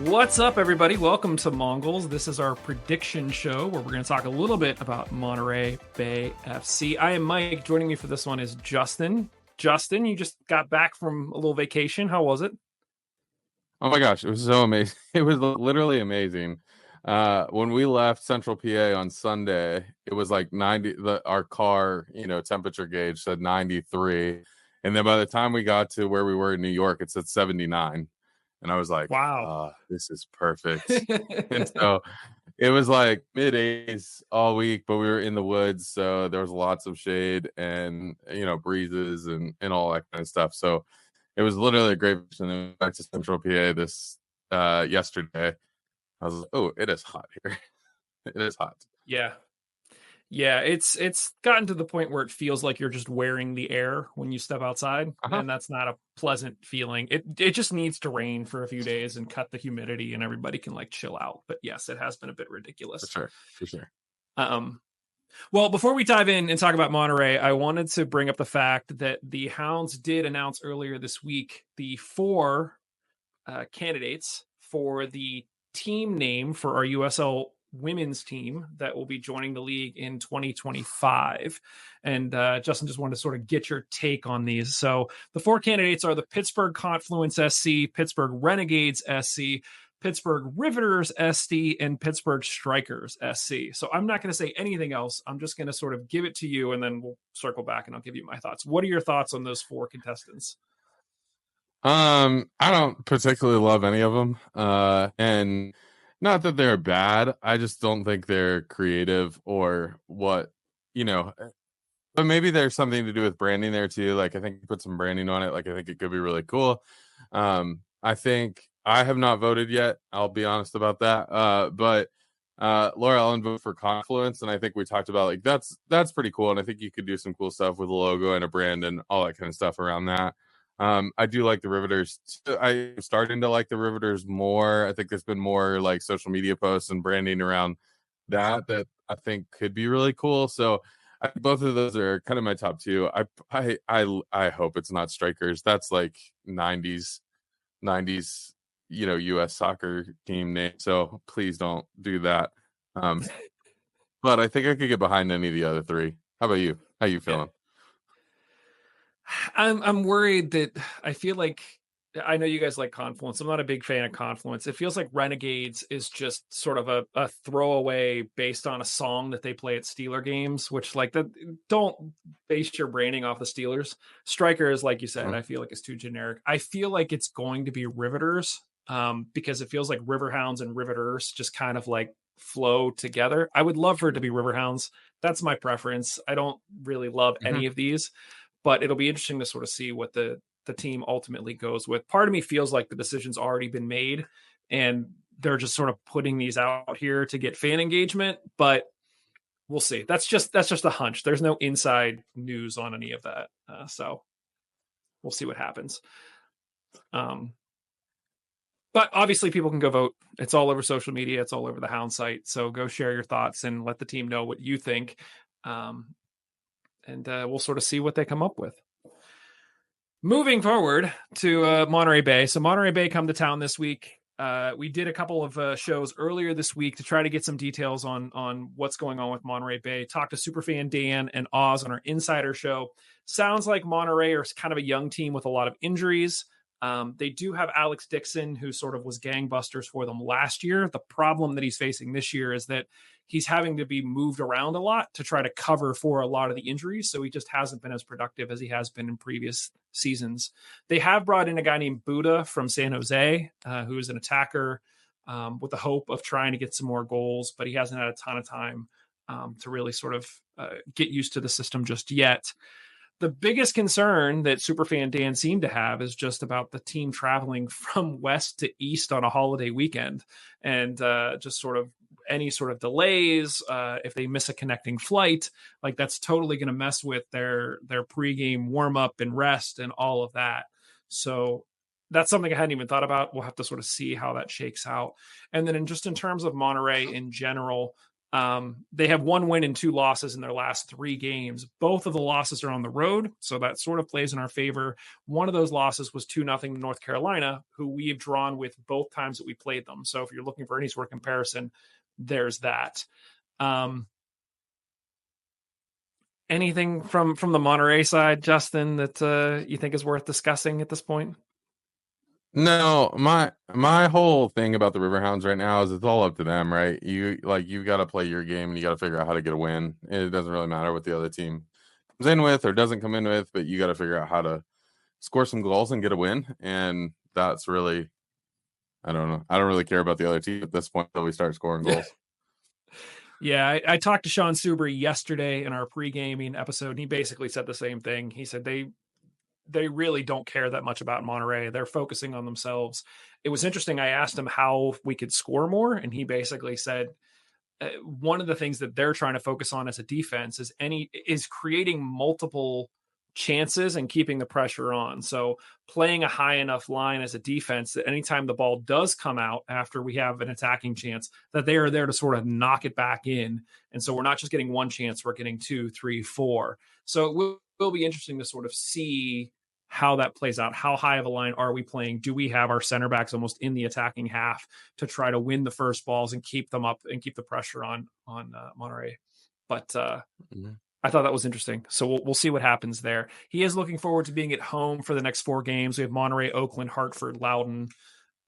What's up, everybody? Welcome to Mongols. This is our prediction show where we're going to talk a little bit about Monterey Bay FC. I am Mike. Joining me for this one is Justin. Justin, you just got back from a little vacation. How was it? Oh my gosh, it was so amazing. It was literally amazing. When we left Central PA on Sunday, it was like 90, our car, temperature gauge said 93. And then by the time we got to where we were in New York, it said 79. And I was like, Wow. this is perfect. And so it was like mid 80s all week, but we were in the woods, so there was lots of shade and breezes and all that kind of stuff. So it was literally a great vacation. And then back to Central PA this yesterday. I was like, oh, it is hot here. It is hot. Yeah. Yeah, it's gotten to the point where it feels like you're just wearing the air when you step outside, and that's not a pleasant feeling. It just needs to rain for a few days and cut the humidity, and everybody can like chill out. But yes, it has been a bit ridiculous. For sure. Well, before we dive in and talk about Monterey, I wanted to bring up the fact that the Hounds did announce earlier this week the 4 candidates for the team name for our USL women's team that will be joining the league in 2025. And Justin, just wanted to sort of get your take on these. So the 4 candidates are the Pittsburgh Confluence SC, Pittsburgh Renegades SC, Pittsburgh Riveters SC, and Pittsburgh Strikers SC. So I'm not going to say anything else. I'm just going to sort of give it to you, and then we'll circle back and I'll give you my thoughts. What are your thoughts on those 4 contestants? I don't particularly love any of them. And not that they're bad. I just don't think they're creative or what, but maybe there's something to do with branding there too. Like, I think you put some branding on it. Like, I think it could be really cool. I think I have not voted yet. I'll be honest about that. But Laura Ellen voted for Confluence, and I think we talked about like that's pretty cool. And I think you could do some cool stuff with a logo and a brand and all that kind of stuff around that. I do like the Riveters. I'm starting to like the Riveters more. I think there's been more like social media posts and branding around that I think could be really cool. So I think both of those are kind of my top 2. I hope it's not Strikers. That's like 90s, U.S. soccer team name. So please don't do that. But I think I could get behind any of the other 3. How about you? How you feeling? I'm worried that I feel like, I know you guys like Confluence. I'm not a big fan of Confluence. It feels like Renegades is just sort of a throwaway based on a song that they play at Steeler games, which don't base your branding off the Steelers. Strikers, like you said, I feel like it's too generic. I feel like it's going to be Riveters because it feels like Riverhounds and Riveters just kind of like flow together. I would love for it to be Riverhounds. That's my preference. I don't really love any of these, but it'll be interesting to sort of see what the team ultimately goes with. Part of me feels like the decision's already been made and they're just sort of putting these out here to get fan engagement, but we'll see. That's just a hunch. There's no inside news on any of that. So we'll see what happens. But obviously people can go vote. It's all over social media. It's all over the Hound site. So go share your thoughts and let the team know what you think. And we'll sort of see what they come up with. Moving forward to Monterey Bay. So Monterey Bay come to town this week. We did a couple of shows earlier this week to try to get some details on what's going on with Monterey Bay. Talked to Superfan Dan and Oz on our Insider show. Sounds like Monterey are kind of a young team with a lot of injuries. They do have Alex Dixon, who sort of was gangbusters for them last year. The problem that he's facing this year is that he's having to be moved around a lot to try to cover for a lot of the injuries. So he just hasn't been as productive as he has been in previous seasons. They have brought in a guy named Buddha from San Jose, who is an attacker with the hope of trying to get some more goals, but he hasn't had a ton of time to really sort of get used to the system just yet. The biggest concern that Superfan Dan seemed to have is just about the team traveling from west to east on a holiday weekend and just sort of any sort of delays. If they miss a connecting flight, like that's totally going to mess with their pregame warm up and rest and all of that. So that's something I hadn't even thought about. We'll have to sort of see how that shakes out. And then in terms of Monterey in general, They have 1 win and 2 losses in their last 3 games. Both of the losses are on the road, so that sort of plays in our favor. One of those losses was 2-0 to North Carolina, who we have drawn with both times that we played them. So if you're looking for any sort of comparison, there's that. Um, Anything from the Monterey side, Justin, that you think is worth discussing at this point? No, my whole thing about the Riverhounds right now is it's all up to them, right? You've got to play your game and you got to figure out how to get a win. It doesn't really matter what the other team comes in with or doesn't come in with, but you got to figure out how to score some goals and get a win. And that's really, I don't know. I don't really care about the other team at this point until we start scoring goals. Yeah, I talked to Sean Suber yesterday in our pre-gaming episode, and he basically said the same thing. He said they really don't care that much about Monterey. They're focusing on themselves. It was interesting. I asked him how we could score more, and he basically said one of the things that they're trying to focus on as a defense is creating multiple chances and keeping the pressure on. So playing a high enough line as a defense that anytime the ball does come out after we have an attacking chance, that they are there to sort of knock it back in. And so we're not just getting one chance, we're getting 2, 3, 4. So it will be interesting to sort of see how that plays out. How high of a line are we playing? Do we have our center backs almost in the attacking half to try to win the first balls and keep them up and keep the pressure on Monterey? But Mm-hmm. I thought that was interesting. So we'll see what happens there. He is looking forward to being at home for the next 4 games. We have Monterey, Oakland, Hartford, Loudoun.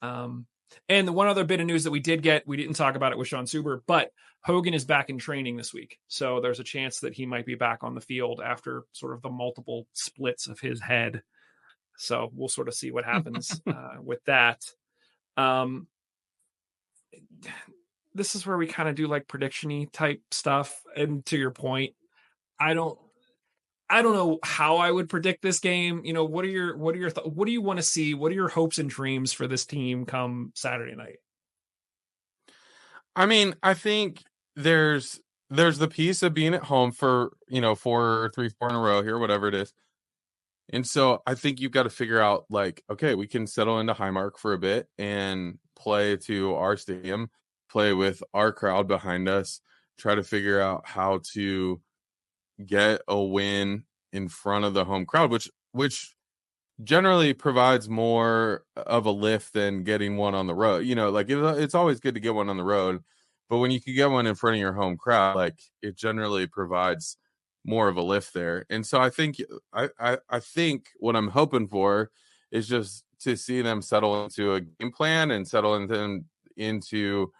And the one other bit of news that we did get, we didn't talk about it with Sean Suber, but Hogan is back in training this week. So there's a chance that he might be back on the field after sort of the multiple splits of his head. So we'll sort of see what happens with that. Um, this is where we kind of do like prediction-y type stuff. And to your point, I don't know how I would predict this game. You know, what are your what do you want to see? What are your hopes and dreams for this team come Saturday night? I mean, I think there's the piece of being at home for, 4 in a row here, whatever it is. And so I think you've got to figure out like, okay, we can settle into Highmark for a bit and play to our stadium, play with our crowd behind us, try to figure out how to get a win in front of the home crowd, which generally provides more of a lift than getting one on the road. Like it's always good to get one on the road, but when you can get one in front of your home crowd, like it generally provides more of a lift there. And so I think what I'm hoping for is just to see them settle into a game plan and settle into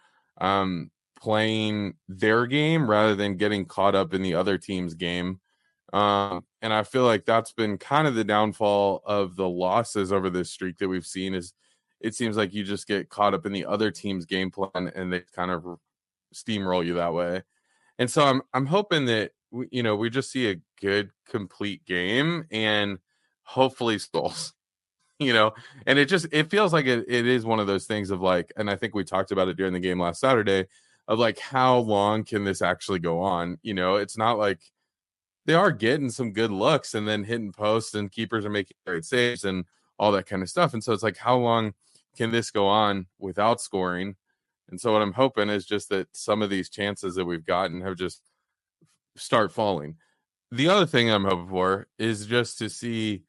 playing their game rather than getting caught up in the other team's game. And I feel like that's been kind of the downfall of the losses over this streak that we've seen is it seems like you just get caught up in the other team's game plan and they kind of steamroll you that way. And so I'm hoping that we just see a good complete game and hopefully goals. And it feels like it is one of those things of like, and I think we talked about it during the game last Saturday of like how long can this actually go on? It's not like they are getting some good looks and then hitting posts and keepers are making great saves and all that kind of stuff. And so it's like, how long can this go on without scoring? And so what I'm hoping is just that some of these chances that we've gotten have just start falling. The other thing I'm hoping for is just to see,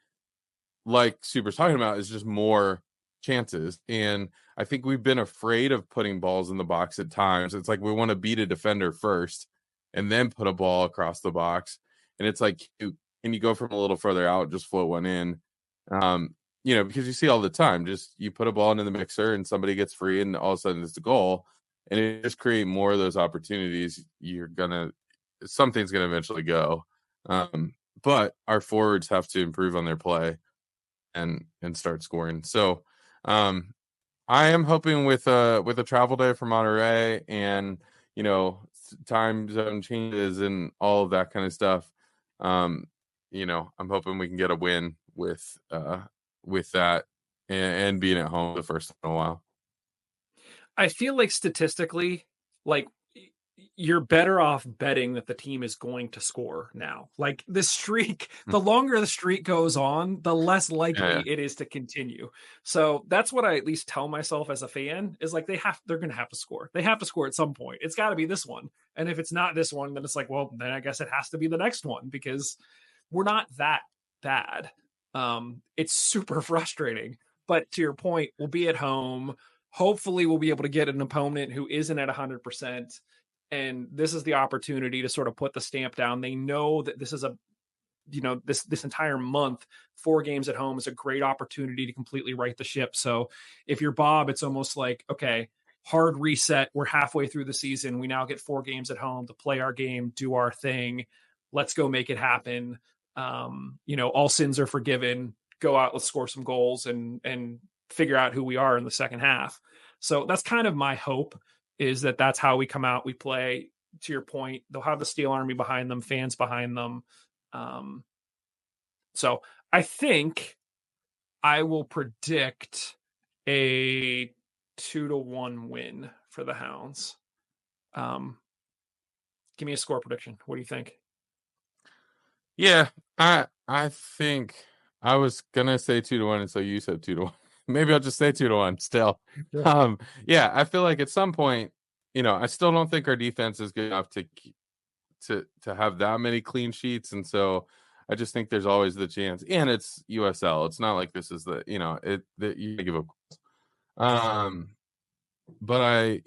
like Super's talking about, is just more chances. And I think we've been afraid of putting balls in the box at times. It's like we want to beat a defender first and then put a ball across the box. And it's like, can you go from a little further out, just float one in? Because you see all the time, just you put a ball into the mixer and somebody gets free and all of a sudden it's a goal. And it just create more of those opportunities. Something's going to eventually go. But our forwards have to improve on their play and start scoring. So I am hoping with a travel day for Monterey and time zone changes and all of that kind of stuff. I'm hoping we can get a win with that and being at home the first time in a while. I feel like statistically, like you're better off betting that the team is going to score now. Like the streak, the longer the streak goes on, the less likely Yeah, it is to continue. So that's what I at least tell myself as a fan is like they're going to have to score. They have to score at some point. It's got to be this one. And if it's not this one, then it's like, well, then I guess it has to be the next one because we're not that bad. It's super frustrating. But to your point, we'll be at home. Hopefully, we'll be able to get an opponent who isn't at 100%, and this is the opportunity to sort of put the stamp down. They know that this is a, this entire month, 4 games at home is a great opportunity to completely right the ship. So if you're Bob, it's almost like, okay, hard reset. We're halfway through the season. We now get 4 games at home to play our game, do our thing. Let's go make it happen. All sins are forgiven. Go out, let's score some goals and figure out who we are in the second half. So that's kind of my hope, is that that's how we come out, we play. To your point, they'll have the Steel Army behind them, fans behind them. So I think I will predict a 2-1 win for the Hounds. Give me a score prediction. What do you think? yeah. I think I was gonna say 2-1, and so you said 2-1. Maybe I'll just say 2-1 still. Yeah. Yeah, I feel like at some point, I still don't think our defense is good enough to have that many clean sheets, and so I just think there's always the chance. And it's USL. It's not like this is the that you give up. But I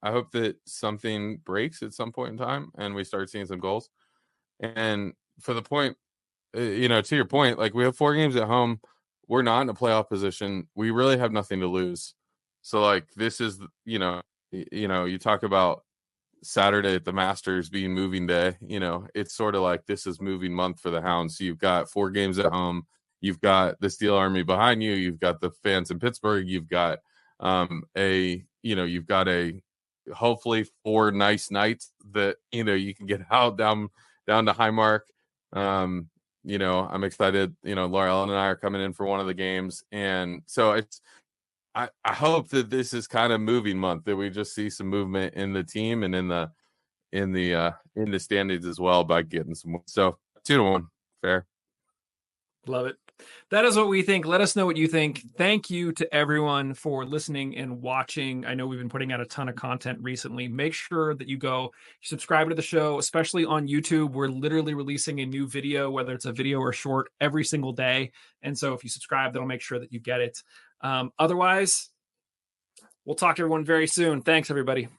hope that something breaks at some point in time and we start seeing some goals. And for the point, to your point, like we have 4 games at home. We're not in a playoff position. We really have nothing to lose. So like this is, you talk about Saturday at the Masters being moving day. It's sort of like this is moving month for the Hounds. So you've got 4 games at home. You've got the Steel Army behind you. You've got the fans in Pittsburgh. You've got you've got a hopefully 4 nice nights that you can get out down to Highmark. I'm excited. Laura Ellen and I are coming in for one of the games, and so I hope that this is kind of moving month, that we just see some movement in the team and in the standings as well by getting some. So 2-1, fair. Love it. That is what we think. Let us know what you think. Thank you to everyone for listening and watching. I know we've been putting out a ton of content recently. Make sure that you go subscribe to the show, especially on YouTube. We're literally releasing a new video, whether it's a video or short, every single day. And so if you subscribe, that'll make sure that you get it. Otherwise, we'll talk to everyone very soon. Thanks, everybody.